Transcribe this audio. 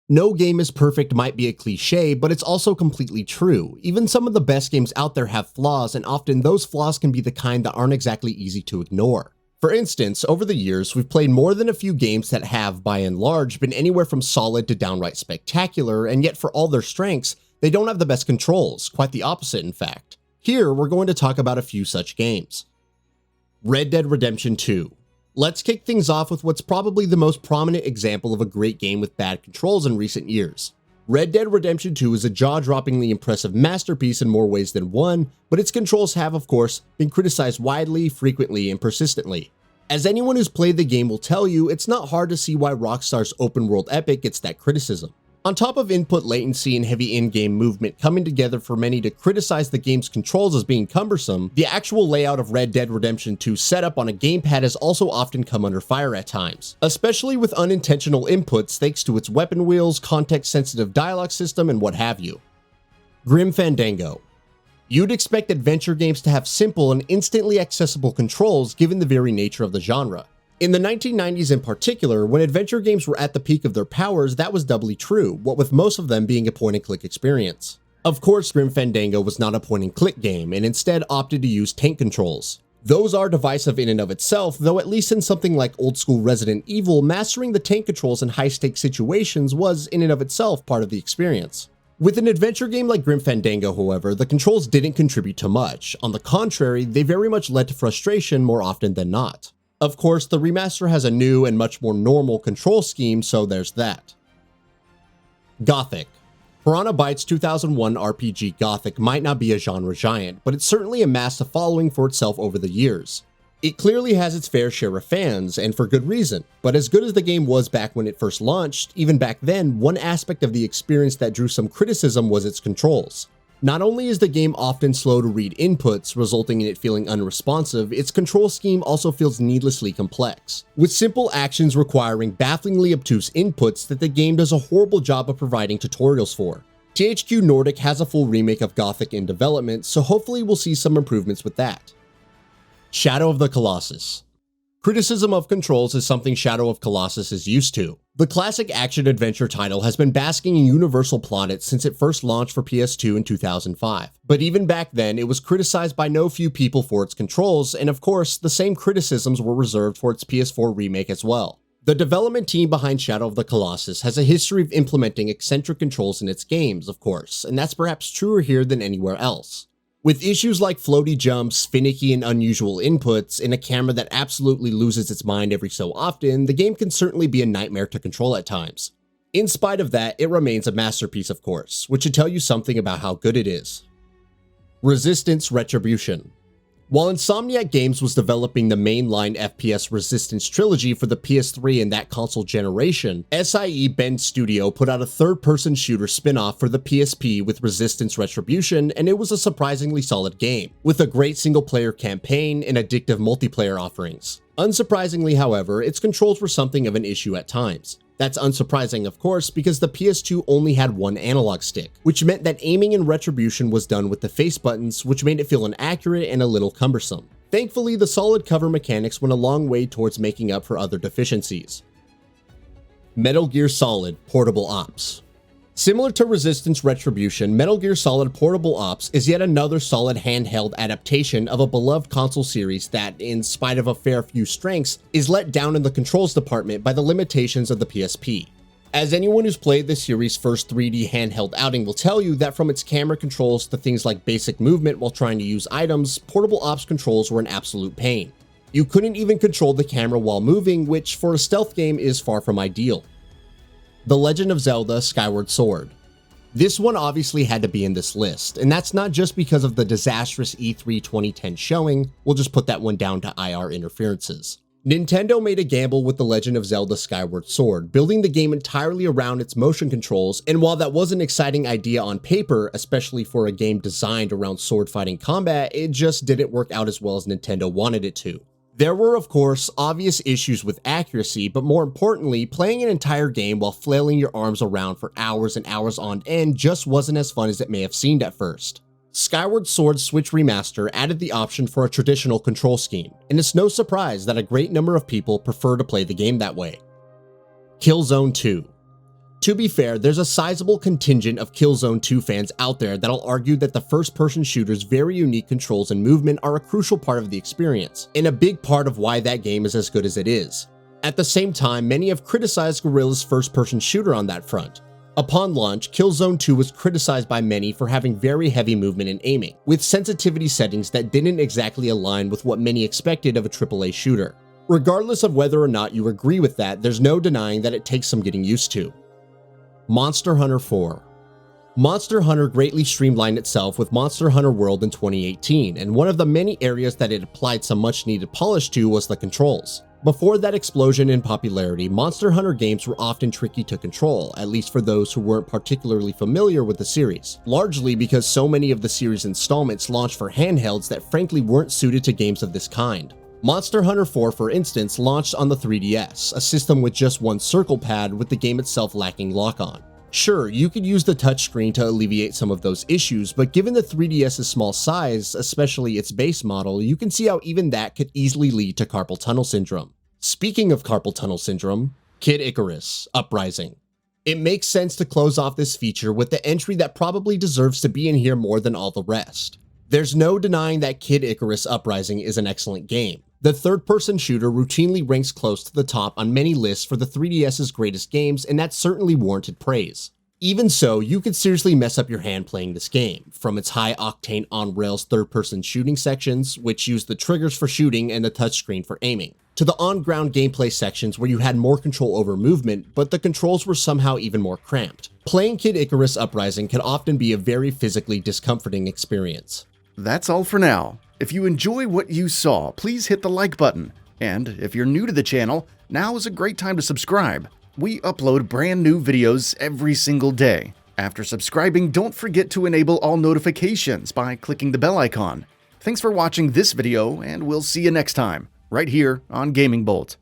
No game is perfect might be a cliche, but it's also completely true. Even some of the best games out there have flaws, and often those flaws can be the kind that aren't exactly easy to ignore. For instance, over the years, we've played more than a few games that have, by and large, been anywhere from solid to downright spectacular, and yet for all their strengths, they don't have the best controls, quite the opposite in fact. Here, we're going to talk about a few such games. Red Dead Redemption 2. Let's kick things off with what's probably the most prominent example of a great game with bad controls in recent years. Red Dead Redemption 2 is a jaw-droppingly impressive masterpiece in more ways than one, but its controls have, of course, been criticized widely, frequently, and persistently. As anyone who's played the game will tell you, it's not hard to see why Rockstar's open-world epic gets that criticism. On top of input latency and heavy in-game movement coming together for many to criticize the game's controls as being cumbersome, the actual layout of Red Dead Redemption 2's setup on a gamepad has also often come under fire at times, especially with unintentional inputs thanks to its weapon wheels, context-sensitive dialogue system, and what have you. Grim Fandango. You'd expect adventure games to have simple and instantly accessible controls given the very nature of the genre. In the 1990s in particular, when adventure games were at the peak of their powers, that was doubly true, what with most of them being a point-and-click experience. Of course, Grim Fandango was not a point-and-click game, and instead opted to use tank controls. Those are divisive in and of itself, though at least in something like old-school Resident Evil, mastering the tank controls in high-stakes situations was, in and of itself, part of the experience. With an adventure game like Grim Fandango, however, the controls didn't contribute to much. On the contrary, they very much led to frustration more often than not. Of course, the remaster has a new and much more normal control scheme, so there's that. Gothic. Piranha Bytes' 2001 RPG Gothic might not be a genre giant, but it's certainly amassed a following for itself over the years. It clearly has its fair share of fans, and for good reason, but as good as the game was back when it first launched, even back then, one aspect of the experience that drew some criticism was its controls. Not only is the game often slow to read inputs, resulting in it feeling unresponsive, its control scheme also feels needlessly complex, with simple actions requiring bafflingly obtuse inputs that the game does a horrible job of providing tutorials for. THQ Nordic has a full remake of Gothic in development, so hopefully we'll see some improvements with that. Shadow of the Colossus. Criticism of controls is something Shadow of Colossus is used to. The classic action-adventure title has been basking in universal plaudits since it first launched for PS2 in 2005. But even back then, it was criticized by no few people for its controls, and of course, the same criticisms were reserved for its PS4 remake as well. The development team behind Shadow of the Colossus has a history of implementing eccentric controls in its games, of course, and that's perhaps truer here than anywhere else. With issues like floaty jumps, finicky and unusual inputs, and a camera that absolutely loses its mind every so often, the game can certainly be a nightmare to control at times. In spite of that, it remains a masterpiece of course, which should tell you something about how good it is. Resistance Retribution. While Insomniac Games was developing the mainline FPS Resistance trilogy for the PS3 in that console generation, SIE Bend Studio put out a third-person shooter spin-off for the PSP with Resistance Retribution, and it was a surprisingly solid game, with a great single-player campaign and addictive multiplayer offerings. Unsurprisingly, however, its controls were something of an issue at times. That's unsurprising, of course, because the PS2 only had one analog stick, which meant that aiming in Retribution was done with the face buttons, which made it feel inaccurate and a little cumbersome. Thankfully, the solid cover mechanics went a long way towards making up for other deficiencies. Metal Gear Solid Portable Ops. Similar to Resistance Retribution, Metal Gear Solid Portable Ops is yet another solid handheld adaptation of a beloved console series that, in spite of a fair few strengths, is let down in the controls department by the limitations of the PSP. As anyone who's played the series' first 3D handheld outing will tell you that from its camera controls to things like basic movement while trying to use items, Portable Ops controls were an absolute pain. You couldn't even control the camera while moving, which for a stealth game is far from ideal. The Legend of Zelda Skyward Sword. This one obviously had to be in this list, and that's not just because of the disastrous E3 2010 showing, we'll just put that one down to IR interferences. Nintendo made a gamble with The Legend of Zelda Skyward Sword, building the game entirely around its motion controls, and while that was an exciting idea on paper, especially for a game designed around sword fighting combat, it just didn't work out as well as Nintendo wanted it to. There were, of course, obvious issues with accuracy, but more importantly, playing an entire game while flailing your arms around for hours and hours on end just wasn't as fun as it may have seemed at first. Skyward Sword Switch Remaster added the option for a traditional control scheme, and it's no surprise that a great number of people prefer to play the game that way. KILLZONE 2. To be fair, there's a sizable contingent of Killzone 2 fans out there that'll argue that the first-person shooter's very unique controls and movement are a crucial part of the experience, and a big part of why that game is as good as it is. At the same time, many have criticized Guerrilla's first-person shooter on that front. Upon launch, Killzone 2 was criticized by many for having very heavy movement and aiming, with sensitivity settings that didn't exactly align with what many expected of a AAA shooter. Regardless of whether or not you agree with that, there's no denying that it takes some getting used to. Monster Hunter 4. Monster Hunter greatly streamlined itself with Monster Hunter World in 2018, and one of the many areas that it applied some much needed polish to was the controls. Before that explosion in popularity, Monster Hunter games were often tricky to control, at least for those who weren't particularly familiar with the series, largely because so many of the series' installments launched for handhelds that frankly weren't suited to games of this kind. Monster Hunter 4, for instance, launched on the 3DS, a system with just one circle pad with the game itself lacking lock-on. Sure, you could use the touchscreen to alleviate some of those issues, but given the 3DS's small size, especially its base model, you can see how even that could easily lead to carpal tunnel syndrome. Speaking of carpal tunnel syndrome, Kid Icarus, Uprising. It makes sense to close off this feature with the entry that probably deserves to be in here more than all the rest. There's no denying that Kid Icarus Uprising is an excellent game. The third-person shooter routinely ranks close to the top on many lists for the 3DS's greatest games, and that's certainly warranted praise. Even so, you could seriously mess up your hand playing this game, from its high-octane on-rails third-person shooting sections, which use the triggers for shooting and the touchscreen for aiming, to the on-ground gameplay sections where you had more control over movement, but the controls were somehow even more cramped. Playing Kid Icarus Uprising can often be a very physically discomforting experience. That's all for now. If you enjoy what you saw, please hit the like button. And if you're new to the channel, now is a great time to subscribe. We upload brand new videos every single day. After subscribing, don't forget to enable all notifications by clicking the bell icon. Thanks for watching this video, and we'll see you next time, right here on Gaming Bolt.